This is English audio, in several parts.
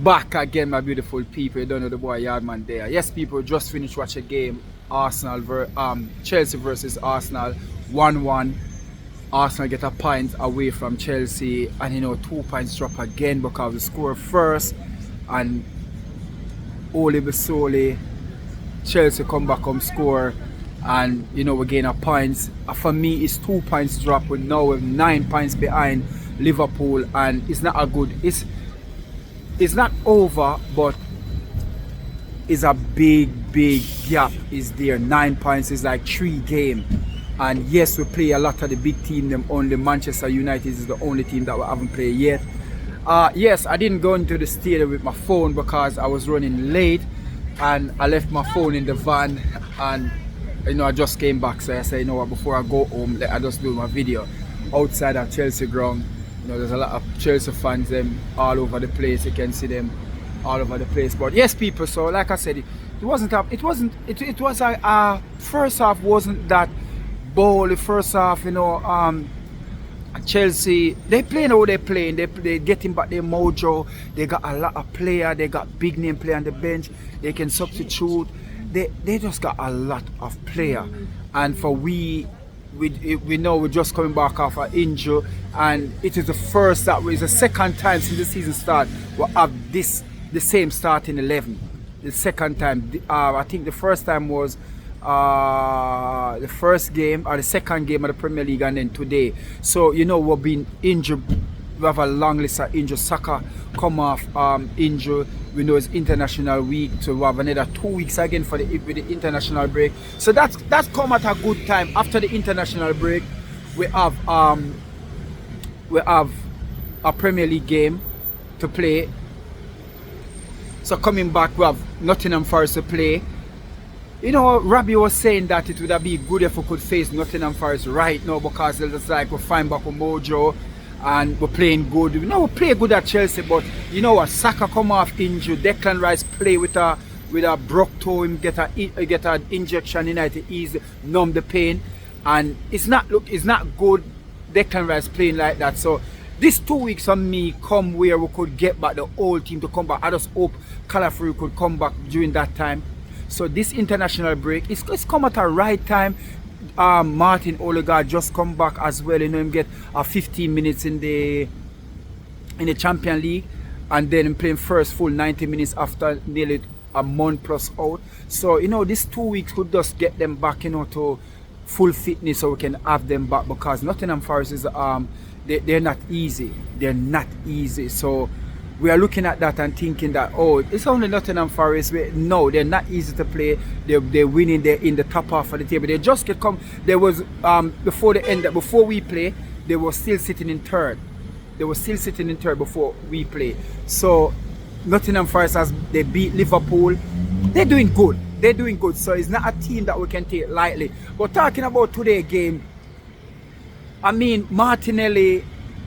Back again, my beautiful people. You don't know the boy Yardman there. Yes, people, just finished watch a game. Chelsea versus Arsenal, 1-1. Arsenal get a point away from Chelsea, and 2 points drop again because we score first, and Ole Besole, Chelsea come back score, and we gain a points. For me, it's 2 points drop. We now we're 9 points behind Liverpool, and it's not a good. It's not over, but it's a big gap is there. 9 points is like 3 games. And yes, we play a lot of the big team. Them only Manchester United is the only team that we haven't played yet. Yes, I didn't go into the stadium with my phone because I was running late, and I left my phone in the van, and I just came back. So I said, before I go home, I just do my video outside at Chelsea ground. There's a lot of Chelsea fans them all over the place. You can see them all over the place. But yes, people. So like I said, it was a first half wasn't that ball. The first half, Chelsea they playing how they playing. They getting back their mojo. They got a lot of player. They got big name player on the bench. They can substitute. They just got a lot of player. And for we know we're just coming back off an injury, and it is the second time since the season start we have the same starting 11. The second time, I think the first time was the first game or the second game of the Premier League, and then today. So we've been injured. We have a long list of injured. Saka come off injured. We know it's international week, so we have another 2 weeks again with the international break. So that's come at a good time. After the international break, we have a Premier League game to play. So coming back, we have Nottingham Forest to play. Robbie was saying that it would have been good if we could face Nottingham Forest right now, because it's like we're fine back with mojo and we're playing good. We play good at Chelsea, but what? Saka come off injured. Declan Rice play with a broke toe. Him get an injection in it to ease, numb the pain, and it's not good. Declan Rice playing like that. So this 2 weeks on me come where we could get back the whole team to come back. I just hope Calafrio could come back during that time. So this international break, it's come at a right time. Martin Odegaard just come back as well. Him get 15 minutes in the Champions League, and then playing first full 90 minutes after nearly a month plus out. So this 2 weeks could just get them back to full fitness, so we can have them back, because Nottingham Forest is they're not easy. They're not easy. So we are looking at that and thinking that, it's only Nottingham Forest. No, they're not easy to play. They're winning. They're in the top half of the table. They just get come. There was before we play, they were still sitting in third. They were still sitting in third before we play. So Nottingham Forest they beat Liverpool. They're doing good. They're doing good. So it's not a team that we can take lightly. But talking about today's game, I mean, Martinelli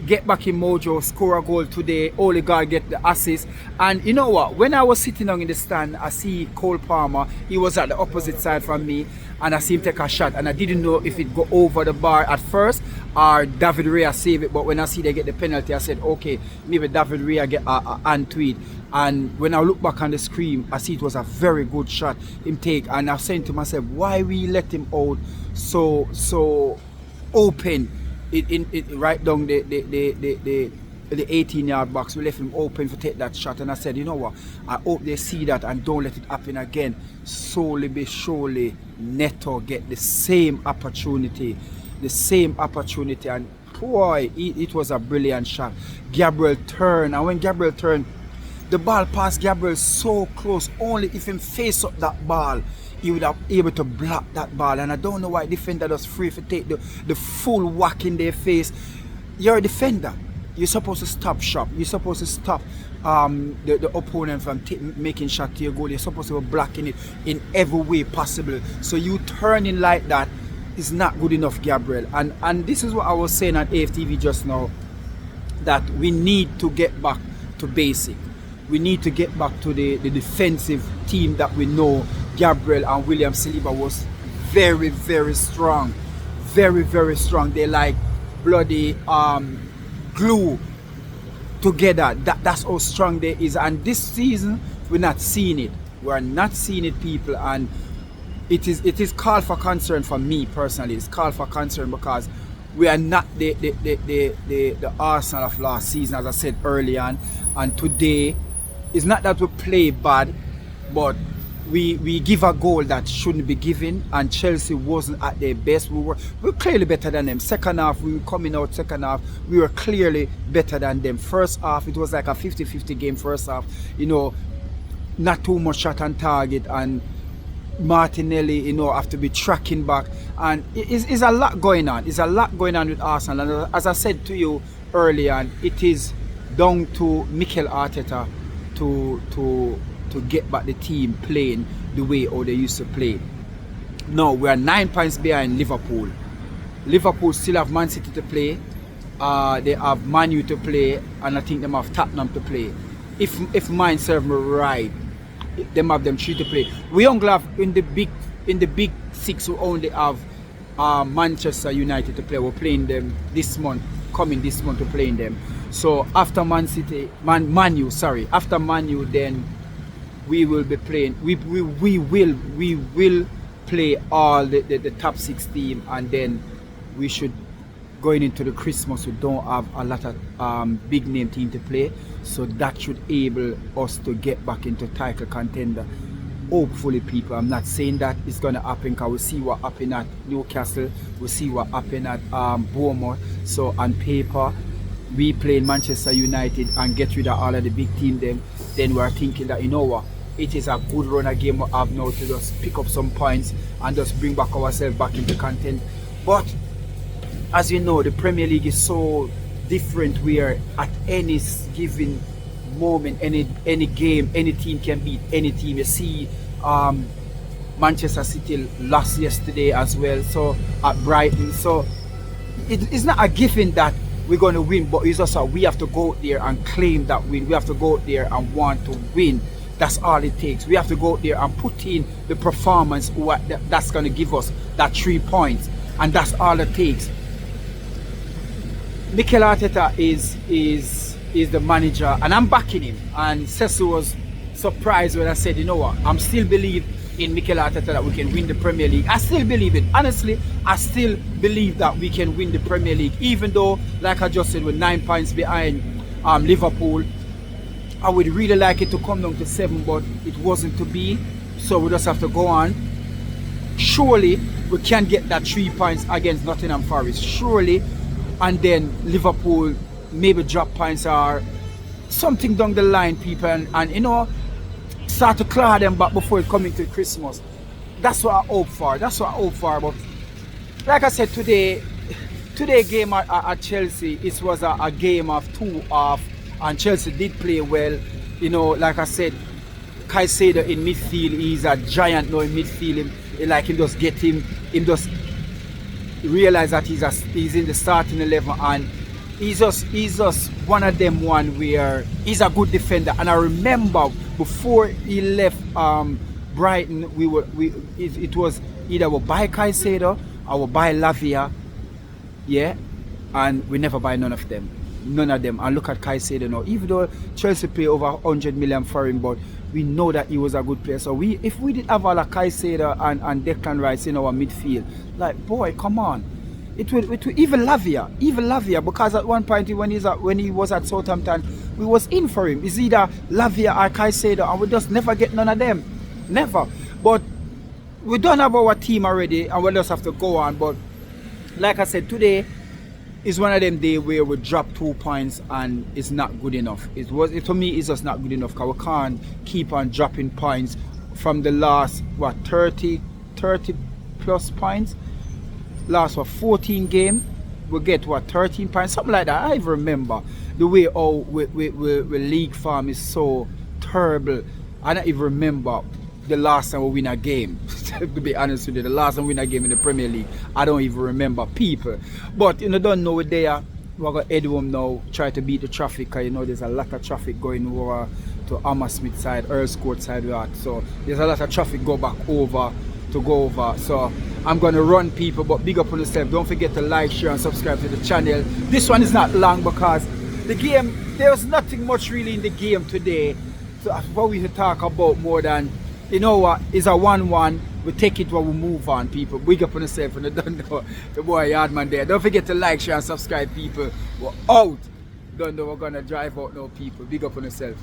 get back in mojo, score a goal today. Odegaard get the assist. And you know what? When I was sitting down in the stand, I see Cole Palmer. He was at the opposite side from me, and I see him take a shot. And I didn't know if it go over the bar at first or David Raya save it. But when I see they get the penalty, I said, okay, maybe David Raya get a hand to it. And when I look back on the screen, I see it was a very good shot him take. And I was saying to myself, why we let him out so open? Right down the 18-yard box. We left him open to take that shot, and I said, you know what, I hope they see that and don't let it happen again. Slowly but surely Neto get the same opportunity, and boy, it was a brilliant shot. Gabriel turned, and when Gabriel turned, the ball passed Gabriel so close. Only if him face up that ball, he would have able to block that ball. And I don't know why defender was free to take the full whack in their face. You're a defender. You're supposed to stop shop. You're supposed to stop the opponent from making shot to your goal. You're supposed to be blocking it in every way possible. So you turning like that is not good enough, Gabriel. And this is what I was saying on AFTV just now, that we need to get back to basic. We need to get back to the defensive team that we know. Gabriel and William Saliba was very, very strong. Very, very strong. They like bloody glue together. That's how strong they is. And this season, we're not seeing it. We're not seeing it, people. And it is call for concern for me personally. It's call for concern because we are not the Arsenal of last season, as I said early on. And today, it's not that we play bad, but we give a goal that shouldn't be given, and Chelsea wasn't at their best. We were clearly better than them. Second half, we were coming out second half, we were clearly better than them. First half, it was like a 50-50 game first half. You know, not too much shot on target, and Martinelli, you know, have to be tracking back, and it's a lot going on. It's a lot going on with Arsenal, and as I said to you earlier, it is down to Mikel Arteta to get back the team playing the way how they used to play. Now we are 9 points behind Liverpool. Liverpool still have Man City to play. They have Man U to play, and I think they have Tottenham to play. If mine serve me right, them have them 3 to play. We only have in the big 6. We only have Manchester United to play. We're playing them this month, coming this month to playing them. So after Man U, after Man U, then we will be playing. We will play all the top 6 team, and then we should, going into the Christmas, we don't have a lot of big name team to play, so that should able us to get back into title contender. Hopefully, people. I'm not saying that it's going to happen, because we'll see what happened at Newcastle, we'll see what happened at Bournemouth. So on paper, we play Manchester United and get rid of all of the big team, then we're thinking that, you know what, it is a good run a game we have now to just pick up some points and just bring back ourselves back into content. But as you know, the Premier League is so different, where at any given moment, any game, any team can beat any team. You see Manchester City lost yesterday as well, so at Brighton. So it's not a given that we're going to win, but it's also we have to go out there and claim that win. We have to go out there and want to win. That's all it takes. We have to go out there and put in the performance that's going to give us that 3 points, and that's all it takes. Mikel Arteta is the manager, and I'm backing him. And Cecil was surprised when I said, you know what, I'm still believe in Mikel Arteta that we can win the Premier League. I still believe it. Honestly, I still believe that we can win the Premier League, even though, like I just said, we're 9 points behind Liverpool. I would really like it to come down to 7, but it wasn't to be, so we just have to go on. Surely we can get that 3 points against Nottingham Forest, surely, and then Liverpool maybe drop points or something down the line, people, and you know, start to claw them back before it coming to Christmas. That's what I hope for. But like I said, today game at Chelsea, it was a game of 2 half, and Chelsea did play well. You know, like I said, Caicedo in midfield, he's a giant now in midfield. Him just get him just realize that he's in the starting 11, and he's just one of them where he's a good defender. And I remember before he left Brighton, it was either we buy Caicedo or we buy Lavia, yeah, and we never buy none of them. And look at Caicedo now. Even though Chelsea pay over 100 million for him, but we know that he was a good player. So if we did have all like Caicedo and Declan Rice in our midfield, like, boy, come on. It would even Lavia, because at one point when he was at Southampton, we was in for him. It's either Lavia or Caicedo, and we just never get none of them. Never. But we don't have our team already, and we just have to go on. But like I said, today is one of them days where we drop 2 points and it's not good enough. To me, it's just not good enough, because we can't keep on dropping points from the last 30 plus points. Last 14 game, we get 13 points, something like that. I even remember the way we league form is so terrible. I don't even remember the last time we win a game. To be honest with you, the last time we win a game in the Premier League, I don't even remember, people. But you know, don't know there. We're going to head home now, try to beat the traffic, because you know there's a lot of traffic going over to Hammersmith side, Earls Court side, so there's a lot of traffic go over. So I'm going to run, people, but big up on yourself. Don't forget to like, share and subscribe to the channel. This one is not long, because the game, there was nothing much really in the game today for we to talk about more than, you know what, it's a 1-1. We take it while we move on, people. Big up on yourself and you don't know the boy Yardman there. Don't forget to like, share and subscribe, people. We're out. Don't know we're gonna drive out now, people. Big up on yourself.